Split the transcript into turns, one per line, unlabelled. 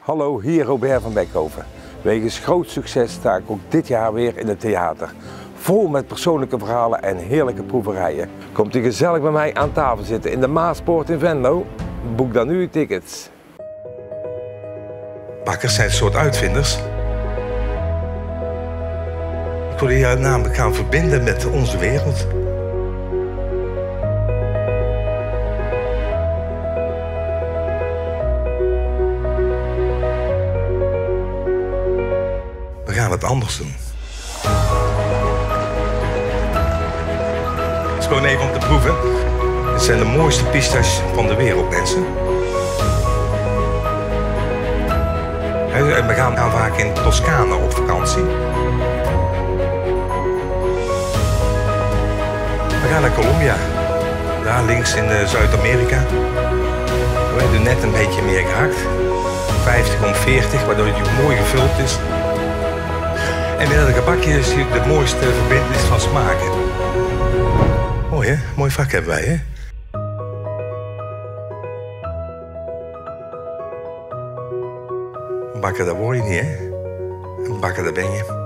Hallo, hier Robert van Beckhoven. Wegens groot succes sta ik ook dit jaar weer in het theater. Vol met persoonlijke verhalen en heerlijke proeverijen. Komt u gezellig bij mij aan tafel zitten in de Maaspoort in Venlo? Boek dan nu uw tickets.
Bakkers zijn een soort uitvinders. Ik wil je namelijk gaan verbinden met onze wereld. We gaan het anders doen. Het is gewoon even om te proeven. Het zijn de mooiste pistaches van de wereld, mensen. We gaan vaak in Toscane op vakantie. We gaan naar Colombia. Daar links in Zuid-Amerika. We hebben net een beetje meer gehakt. 50 om 40, waardoor het mooi gevuld is. En met het gebakje is de mooiste verbindenis van smaken. Mooi hè? Mooi vak hebben wij hè? Een bakker, dat word je niet hè? Een bakker, dat ben je.